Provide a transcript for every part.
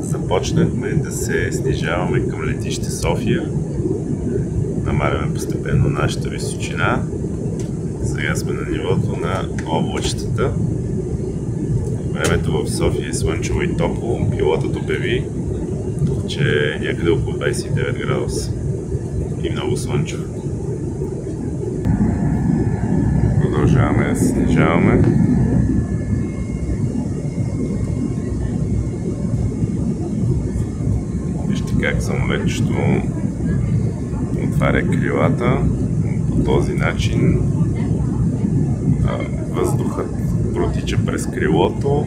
Започнахме да се снижаваме към летище София. Намаляме постепенно нашата височина. Сега сме на нивото на облачетата. Времето в София е слънчево и топло. Пилотът обяви, че е някъде около 29 градуса и много слънчево. Продължаваме да се снижаваме. Вижте как самолетчето отваря крилата. По този начин въздухът протича през крилото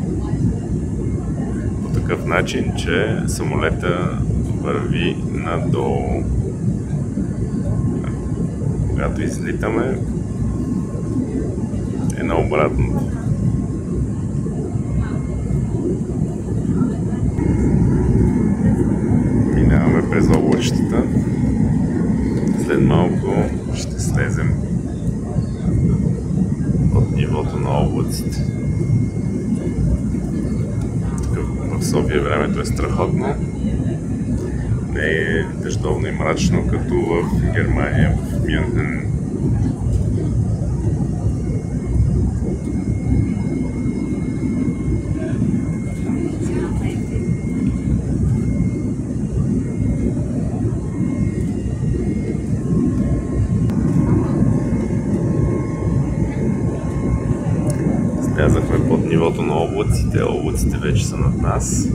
по такъв начин, че самолета върви надолу. Когато излитаме, е наобратното. Минаваме през облачетата. След малко ще слезем от нивото на облаците. В София времето е страхотно. Не е дъждовно и мрачно, като в Германия, в Мюнхен. Слязахме под нивото на облаците, облаците вече са над нас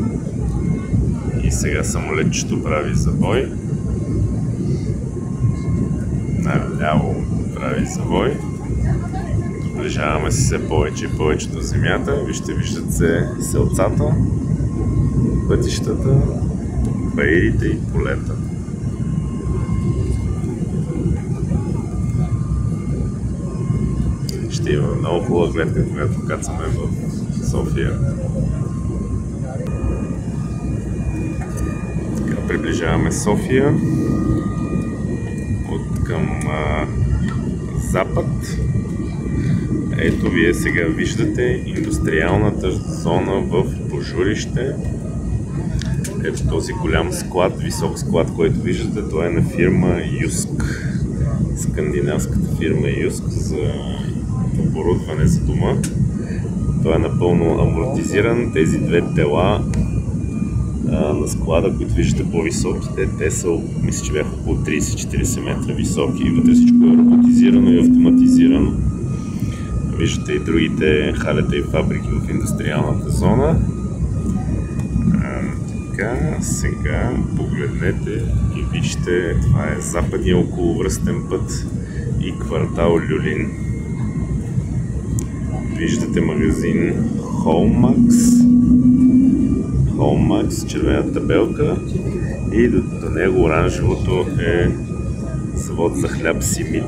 и сега самолетчето прави завой. Наляво прави завой. Доближаваме се все повече и повече до земята. Виждат се селцата, пътищата, баирите и полета. Ще има много хубава гледка, когато кацаме в София. Така, приближаваме София от към запад. Ето вие сега виждате индустриалната зона в Божурище. Ето този голям склад, висок склад, който виждате, това е на фирма Юск. Скандинавската фирма Юск за оборудване за дома. Той е напълно амортизиран. Тези две тела на склада, които виждате по-високите, те са, мисля, че бяха около 30-40 метра високи. Вътре всичко е роботизирано и автоматизирано. Виждате и другите халета и фабрики в индустриалната зона. Така, сега погледнете и вижте, това е западния околовръстен път и квартал Люлин. Виждате магазин Hallmax, червената табелка, и до него оранжевото е завод за хляб Симит.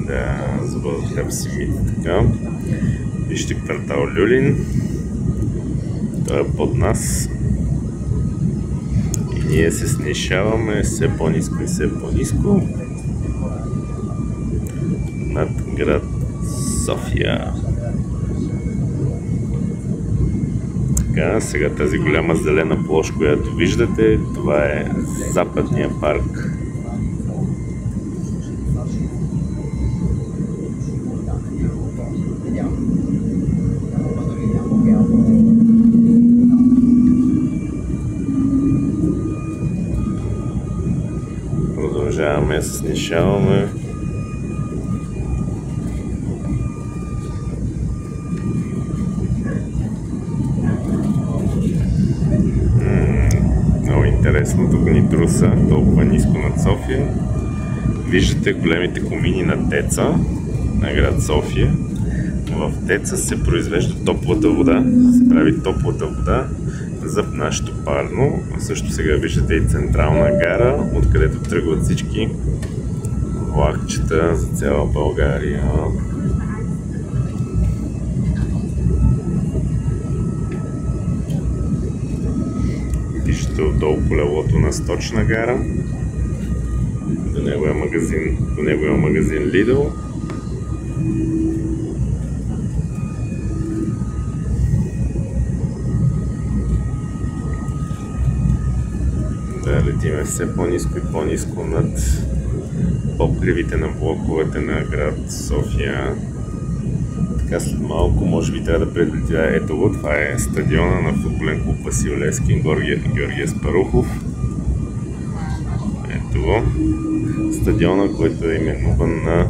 Да, завод за хляб Симит. Така. Вижте квартал Люлин. Той е под нас. И ние се снишаваме все по-ниско и все по-ниско над град София. Така, сега тази голяма зелена площ, която виждате, това е Западния парк. Продължаваме да се снишаваме. Интересно, тук ни труса толкова ниско над София. Виждате големите комини на ТЕЦ-а на град София. В ТЕЦ-а се произвежда топлата вода, се прави топлата вода за нашето парно. Също сега виждате и централна гара, откъдето тръгват всички влакчета за цяла България. Виждате отдолу колелото на Сточна гара. До него е магазин Lidl. летиме все по-ниско и по-ниско над покривите на блоковете на град София. Така след малко може би трябва да предлетя. Ето го, това е стадиона на футболен клуб Васил Левски, Георги Аспарухов. Ето го. Стадиона, който е именуван на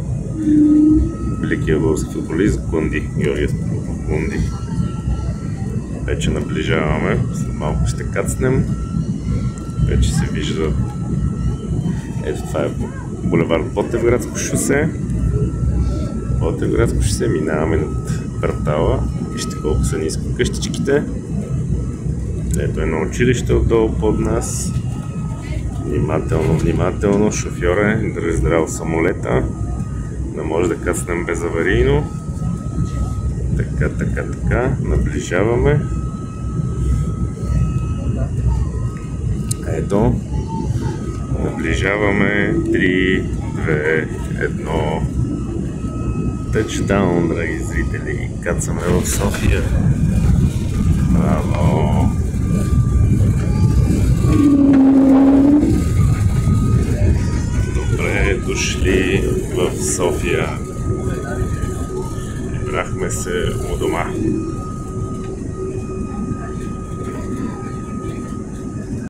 великия български футболист Гунди, Георги Аспарухов Гунди. Вече наближаваме, след малко ще кацнем. Вече се вижда. Ето това е булевард Ботевградско шосе. Ботевградско шосе, минаваме над квартала. Вижте колко са ниско къщичките. Ето едно училище отдолу под нас. Внимателно, шофьоре, държи здраво самолета. Не може да кацнем безаварийно. Така, наближаваме. Ето, наближаваме 3, 2, 1. Тъчдаун, драги зрители, кацаме в София. Браво! Добре дошли в София. Прибрахме се у дома.